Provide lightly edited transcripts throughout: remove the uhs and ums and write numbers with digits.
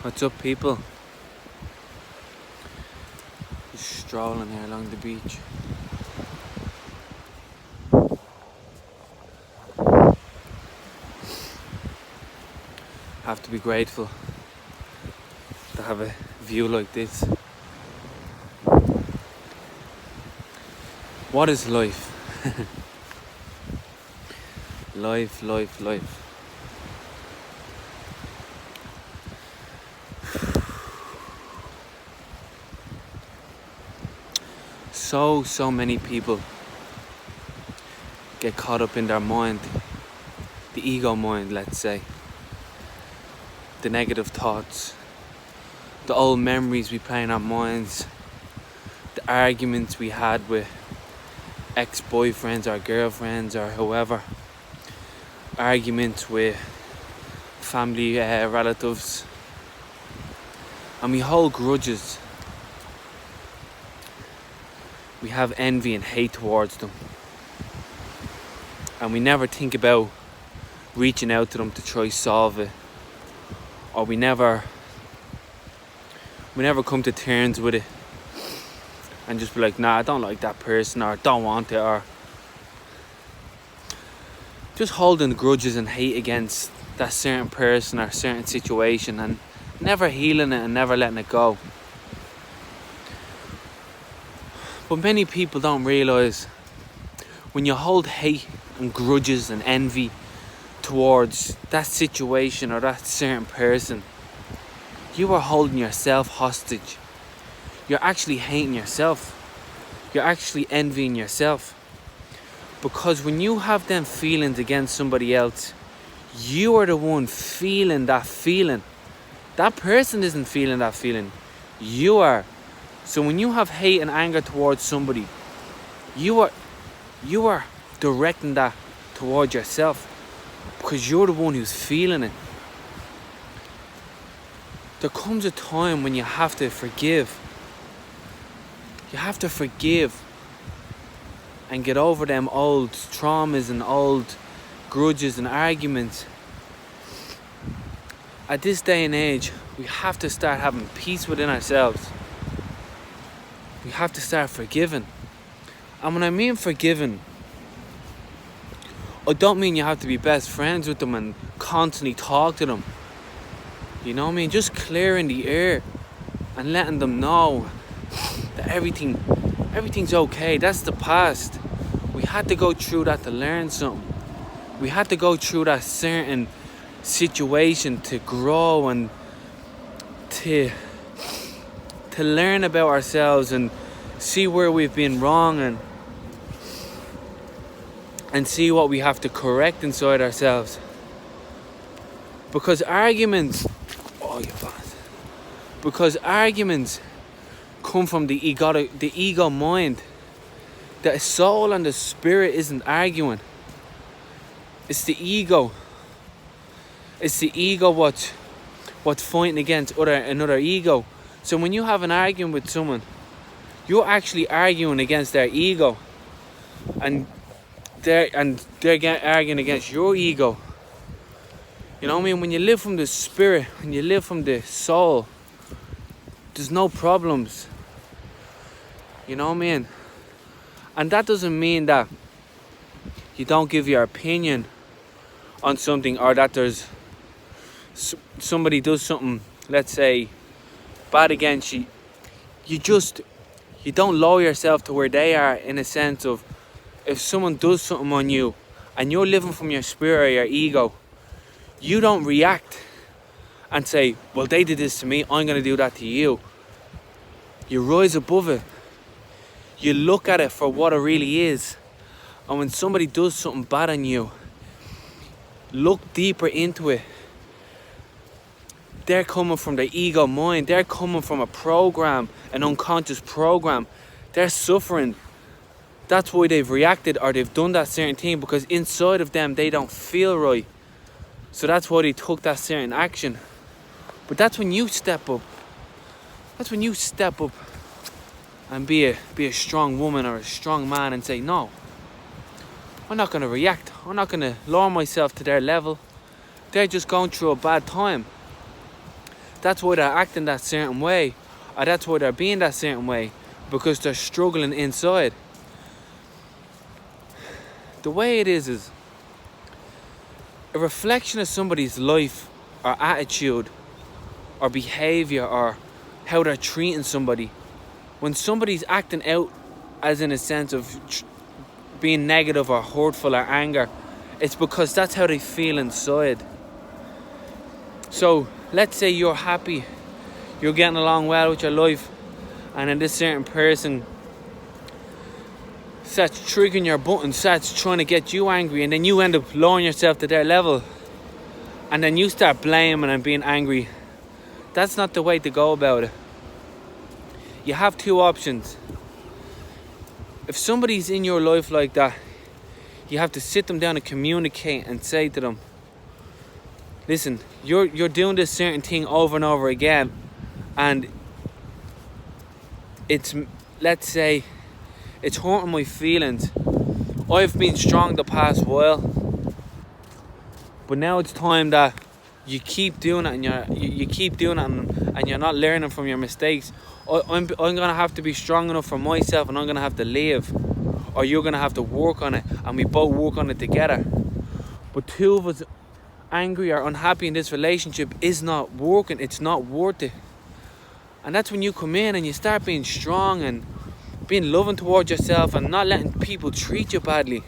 What's up, people? Just strolling here along the beach. Have to be grateful to have a view like this. What is life? Life. So many people get caught up in their mind, the ego mind, let's say. The negative thoughts, the old memories we play in our minds, the arguments we had with ex-boyfriends or girlfriends or whoever, arguments with family relatives, and we hold grudges. We have envy and hate towards them, and we never think about reaching out to them to try solve it, or we never come to terms with it and just be like, nah, I don't like that person, or I don't want it, or just holding grudges and hate against that certain person or certain situation and never healing it and never letting it go. But many people don't realise when you hold hate and grudges and envy towards that situation or that certain person, you are holding yourself hostage. You're actually hating yourself. You're actually envying yourself. Because when you have them feelings against somebody else, you are the one feeling that feeling. That person isn't feeling that feeling. You are. So when you have hate and anger towards somebody, you are directing that towards yourself, because you're the one who's feeling it. There comes a time when you have to forgive. You have to forgive and get over them old traumas and old grudges and arguments. At this day and age, we have to start having peace within ourselves. We have to start forgiving. And when I mean forgiving, I don't mean you have to be best friends with them and constantly talk to them. You know what I mean? Just clearing the air and letting them know that everything's okay. That's the past. We had to go through that to learn something. We had to go through that certain situation to grow and to learn about ourselves and see where we've been wrong and see what we have to correct inside ourselves. Because arguments come from the ego mind. The soul and the spirit isn't arguing. It's the ego. It's the ego what's fighting against another ego. So when you have an argument with someone, you're actually arguing against their ego, and they're arguing against your ego. You know what I mean? When you live from the spirit, when you live from the soul, there's no problems. You know what I mean? And that doesn't mean that you don't give your opinion on something, or that there's somebody does something, let's say, bad against you. You don't lower yourself to where they are, in a sense of, if someone does something on you and you're living from your spirit or your ego, you don't react and say, well, they did this to me, I'm going to do that to you. You rise above it. You look at it for what it really is. And when somebody does something bad on you, look deeper into it. They're coming from the ego mind. They're coming from a program, an unconscious program. They're suffering. That's why they've reacted or they've done that certain thing, because inside of them they don't feel right. So that's why they took that certain action. But that's when you step up. That's when you step up and be a strong woman or a strong man and say, no, I'm not going to react. I'm not going to lower myself to their level. They're just going through a bad time. That's why they're acting that certain way. Or that's why they're being that certain way. Because they're struggling inside. The way it is a reflection of somebody's life or attitude or behaviour or how they're treating somebody. When somebody's acting out as in a sense of being negative or hurtful or anger, it's because that's how they feel inside. So let's say you're happy, you're getting along well with your life, and then this certain person starts triggering your button, starts trying to get you angry, and then you end up lowering yourself to their level, and then you start blaming and being angry. That's not the way to go about it. You have two options. If somebody's in your life like that, you have to sit them down and communicate and say to them, listen, you're doing this certain thing over and over again, and it's, let's say, it's hurting my feelings. I've been strong the past while, but now it's time that you keep doing it, and you keep doing it, and you're not learning from your mistakes. I'm gonna have to be strong enough for myself, and I'm gonna have to leave, or you're gonna have to work on it, and we both work on it together. But two of us angry or unhappy in this relationship is not working. It's not worth it. And that's when you come in and you start being strong and being loving towards yourself and not letting people treat you badly.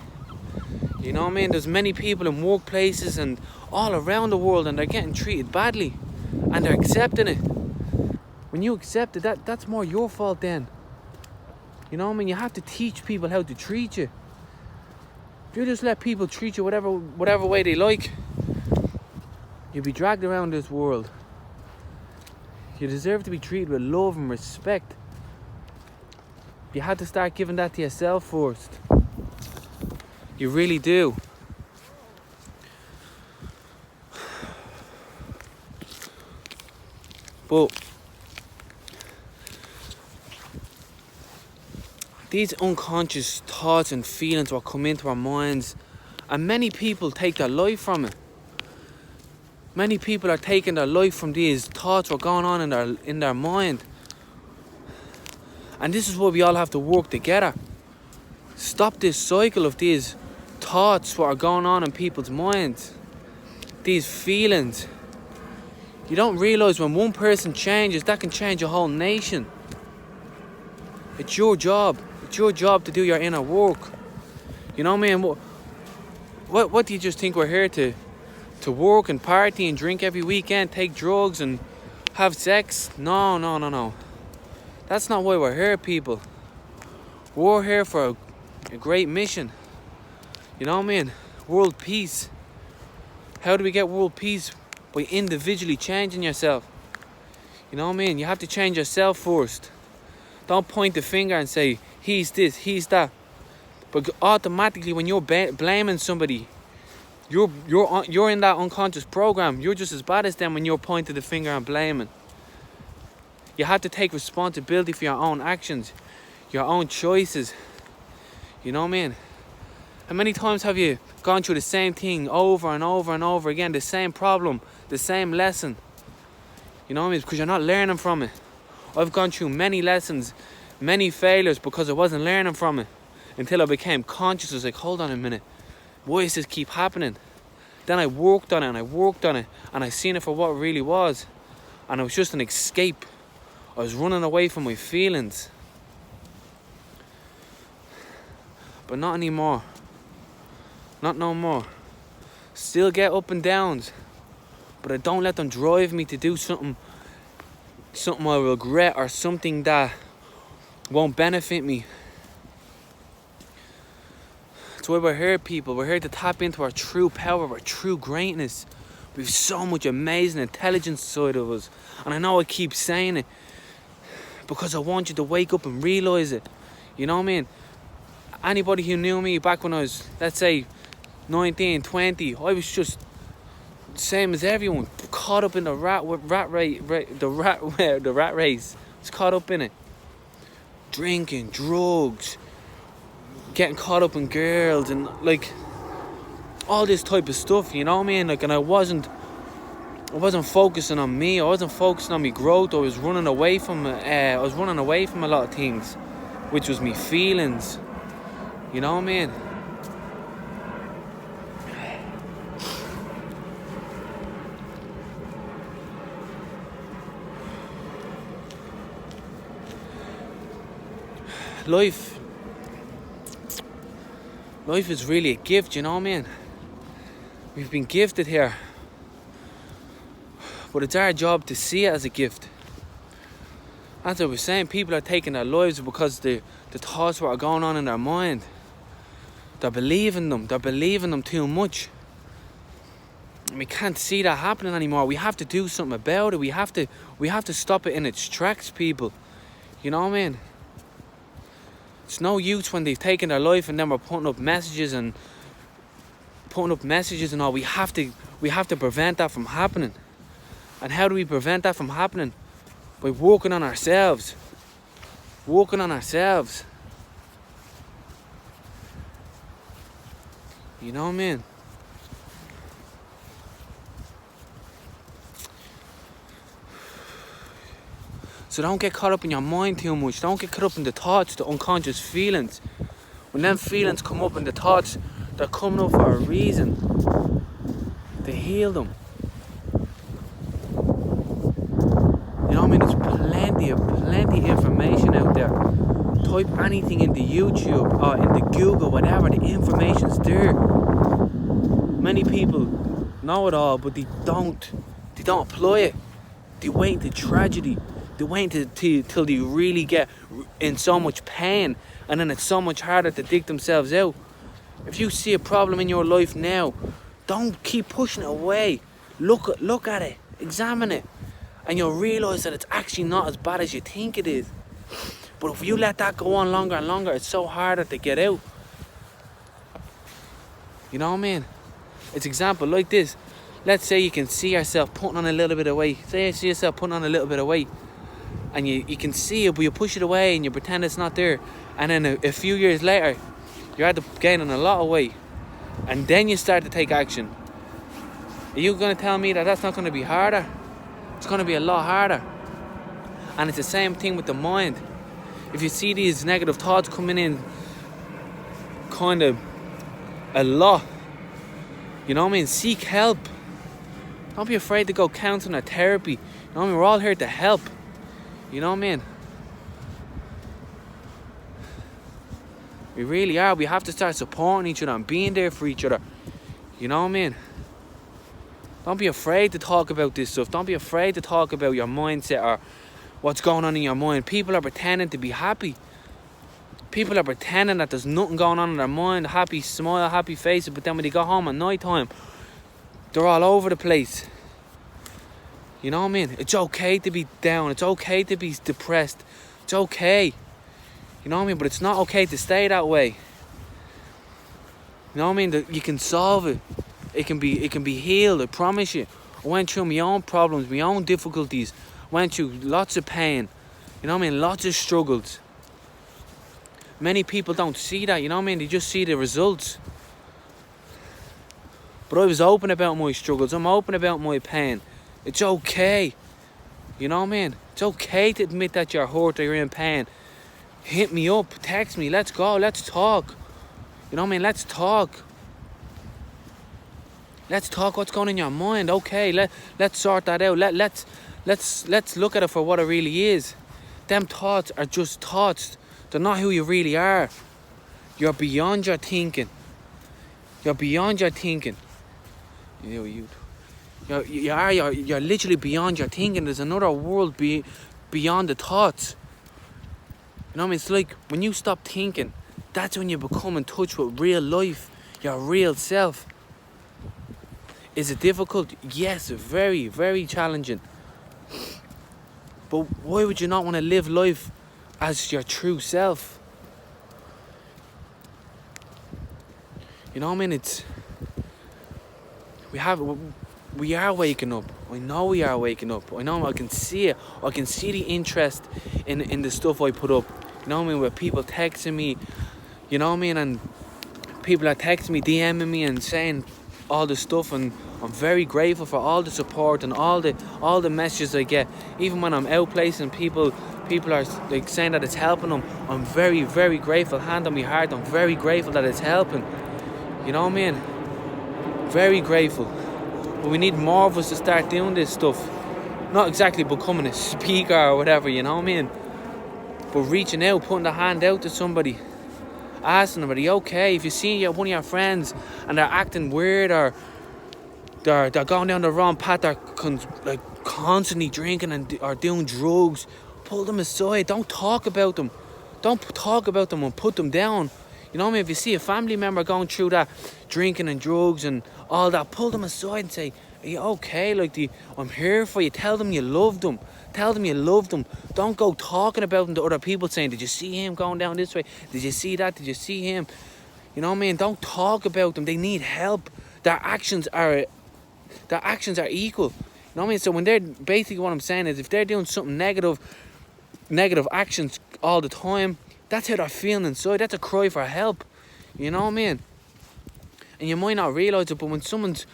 You know what I mean? There's many people in workplaces and all around the world, and they're getting treated badly, and they're accepting it. When you accept it, that's more your fault then. You know what I mean? You have to teach people how to treat you. If you just let people treat you whatever way they like, you'll be dragged around this world. You deserve to be treated with love and respect. You have to start giving that to yourself first. You really do. But these unconscious thoughts and feelings will come into our minds, and many people take their life from it. Many people are taking their life from these thoughts what are going on in their mind. And this is why we all have to work together. Stop this cycle of these thoughts what are going on in people's minds. These feelings. You don't realise when one person changes, that can change a whole nation. It's your job. It's your job to do your inner work. You know what I mean? What do you just think we're here to work and party and drink every weekend, take drugs and have sex? No. That's not why we're here, people. We're here for a great mission. You know what I mean? World peace. How do we get world peace? By individually changing yourself. You know what I mean? You have to change yourself first. Don't point the finger and say, he's this, he's that. But automatically when you're blaming somebody, you're in that unconscious program. You're just as bad as them when you're pointing the finger and blaming. You have to take responsibility for your own actions, your own choices. You know what I mean? How many times have you gone through the same thing over and over and over again, the same problem, the same lesson? You know what I mean? Because you're not learning from it. I've gone through many lessons, many failures because I wasn't learning from it. Until I became conscious. I was like, hold on a minute. Why does this keep happening? Then I worked on it and I seen it for what it really was. And it was just an escape. I was running away from my feelings. But not anymore. Not no more. Still get up and downs, but I don't let them drive me to do something I regret or something that won't benefit me. That's why we're here, people. We're here to tap into our true power, our true greatness. We have so much amazing intelligence inside of us. And I know I keep saying it because I want you to wake up and realise it. You know what I mean? Anybody who knew me back when I was, let's say, 19, 20, I was just same as everyone, caught up in the rat race. I was caught up in it. Drinking, drugs, getting caught up in girls and like all this type of stuff, you know what I mean? Like, and I wasn't I wasn't focusing on me. I wasn't focusing on my growth. I was running away from a lot of things, which was me feelings. You know what I mean? Life is really a gift, you know what I mean? We've been gifted here, but it's our job to see it as a gift. As I was saying, people are taking their lives because the thoughts that are going on in their mind, they're believing them too much. And we can't see that happening anymore. We have to do something about it. We have to stop it in its tracks, people. You know what I mean? It's no use when they've taken their life and then we're putting up messages and all. We have to prevent that from happening. And how do we prevent that from happening? By working on ourselves. You know what I mean? So don't get caught up in your mind too much. Don't get caught up in the thoughts, the unconscious feelings. When them feelings come up and the thoughts, they're coming up for a reason. To heal them. You know what I mean? There's plenty information out there. Type anything into YouTube or into Google, whatever, the information's there. Many people know it all, but they don't apply it. They wait until tragedy. They wait till they really get in so much pain, and then it's so much harder to dig themselves out. If you see a problem in your life now, don't keep pushing it away. Look at it, examine it, and you'll realise that it's actually not as bad as you think it is. But if you let that go on longer and longer, it's so harder to get out. You know what I mean? It's example like this. Let's say you can see yourself putting on a little bit of weight. Say you see yourself putting on a little bit of weight. And you can see it, but you push it away and you pretend it's not there. And then a few years later, you're at the gaining a lot of weight. And then you start to take action. Are you going to tell me that that's not going to be harder? It's going to be a lot harder. And it's the same thing with the mind. If you see these negative thoughts coming in kind of a lot, you know what I mean? Seek help. Don't be afraid to go counseling or therapy. You know what I mean? We're all here to help. You know what I mean? We really are. We have to start supporting each other and being there for each other. You know what I mean? Don't be afraid to talk about this stuff. Don't be afraid to talk about your mindset or what's going on in your mind. People are pretending to be happy. People are pretending that there's nothing going on in their mind. Happy smile, happy faces. But then when they go home at night time, they're all over the place. You know what I mean? It's okay to be down. It's okay to be depressed. It's okay. You know what I mean? But it's not okay to stay that way. You know what I mean? You can solve it. It can be healed. I promise you. I went through my own problems, my own difficulties. Went through lots of pain. You know what I mean? Lots of struggles. Many people don't see that. You know what I mean? They just see the results. But I was open about my struggles. I'm open about my pain. It's okay. You know what I mean? It's okay to admit that you're hurt or you're in pain. Hit me up. Text me. Let's go. Let's talk. You know what I mean? Let's talk. Let's talk what's going on in your mind. Okay, let's sort that out. Let's look at it for what it really is. Them thoughts are just thoughts. They're not who you really are. You're beyond your thinking. You're beyond your thinking. You're literally beyond your thinking. There's another world beyond the thoughts. You know what I mean? It's like when you stop thinking, that's when you become in touch with real life, your real self. Is it difficult? Yes, very, very challenging. But why would you not want to live life as your true self? You know what I mean? We are waking up. I know we are waking up. I know I can see it. I can see the interest in the stuff I put up. You know what I mean? Where people texting me, you know what I mean? And people are texting me, DMing me and saying all the stuff and I'm very grateful for all the support and all the messages I get. Even when I'm out placing people are like saying that it's helping them. I'm very, very grateful. Hand on my heart, I'm very grateful that it's helping. You know what I mean? Very grateful. But we need more of us to start doing this stuff. Not exactly becoming a speaker or whatever, you know what I mean? But reaching out, putting the hand out to somebody, asking them, are they okay? If you see one of your friends and they're acting weird or they're going down the wrong path, they're constantly drinking and or doing drugs, pull them aside. Don't talk about them. Don't talk about them and put them down. You know what I mean? If you see a family member going through that, drinking and drugs and all that, pull them aside and say, are you okay? I'm here for you. Tell them you love them. Tell them you love them. Don't go talking about them to other people saying, did you see him going down this way? Did you see that? Did you see him? You know what I mean? Don't talk about them. They need help. Their actions are equal. You know what I mean? So when they're, basically what I'm saying is, if they're doing something negative actions all the time, that's how they're feeling inside. That's a cry for help. You know what I mean? And you might not realise it, but when someone's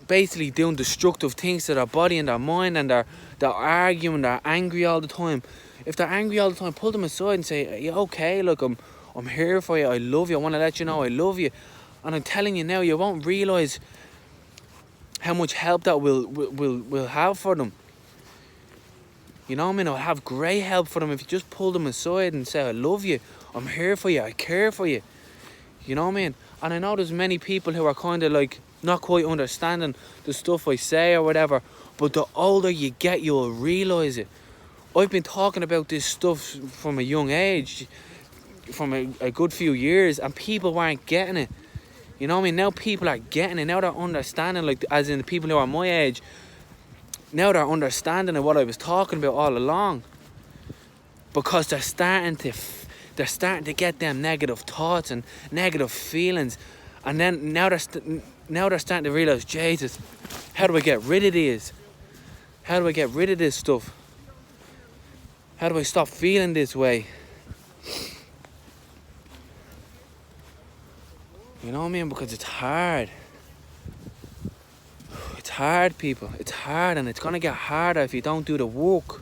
basically doing destructive things to their body and their mind, and they're arguing, they're angry all the time. If they're angry all the time, pull them aside and say, are you okay? Look, I'm here for you. I love you. I want to let you know I love you. And I'm telling you now, you won't realise how much help that will have for them. You know what I mean? I'll have great help for them if you just pull them aside and say, I love you. I'm here for you. I care for you. You know what I mean? And I know there's many people who are kind of like not quite understanding the stuff I say or whatever, but the older you get, you'll realise it. I've been talking about this stuff from a young age, from a good few years, and people weren't getting it. You know what I mean? Now people are getting it. Now they're understanding, like, as in the people who are my age, now they're understanding of what I was talking about all along. Because they're starting to get them negative thoughts and negative feelings. And then now they're starting to realise, Jesus, how do I get rid of these? How do I get rid of this stuff? How do I stop feeling this way? You know what I mean? Because it's hard. It's hard, people. It's hard, and it's going to get harder if you don't do the work.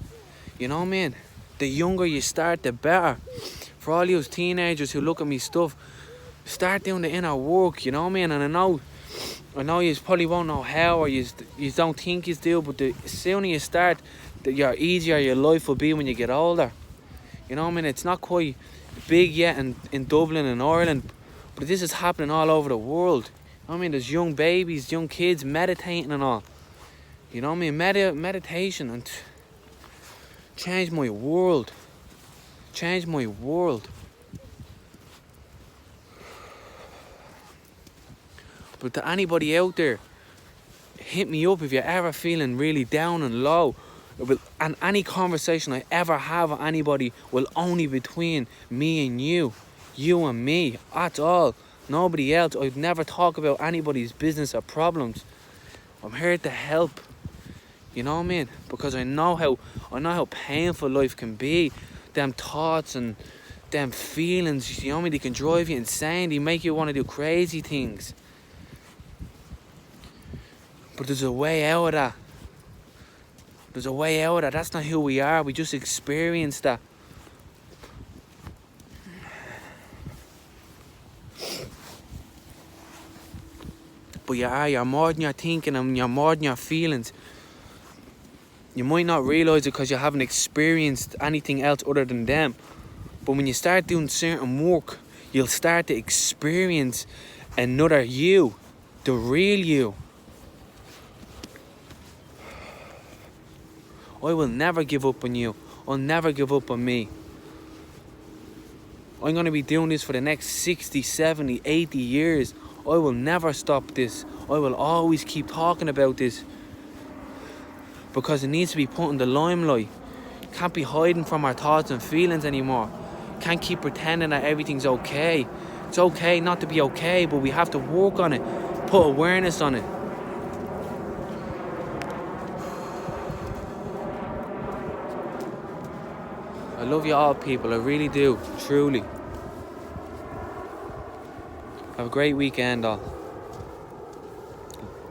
You know what I mean? The younger you start, the better. For all you teenagers who look at me stuff, start doing the inner work, you know what I mean? And I know you probably won't know how, or you don't think you do, but the sooner you start, the easier your life will be when you get older. You know what I mean? It's not quite big yet in Dublin and Ireland, but this is happening all over the world. You know what I mean? There's young babies, young kids meditating and all. You know what I mean? Meditation and changed my world. Changed my world. But to anybody out there, hit me up if you're ever feeling really down and low. And any conversation I ever have with anybody will only be between me and you. You and me. That's all. Nobody else. I'd never talk about anybody's business or problems. I'm here to help. You know what I mean? Because I know how painful life can be. Them thoughts and them feelings, you know what I mean? They can drive you insane. They make you want to do crazy things. But there's a way out of that. There's a way out of that. That's not who we are. We just experience that. But you're more than your thinking and you're more than your feelings. You might not realise it because you haven't experienced anything else other than them. But when you start doing certain work, you'll start to experience another you. The real you. I will never give up on you. I'll never give up on me. I'm going to be doing this for the next 60, 70, 80 years. I will never stop this. I will always keep talking about this. Because it needs to be put in the limelight. Can't be hiding from our thoughts and feelings anymore. Can't keep pretending that everything's okay. It's okay not to be okay, but we have to work on it. Put awareness on it. I love you all, people. I really do. Truly. Have a great weekend, all.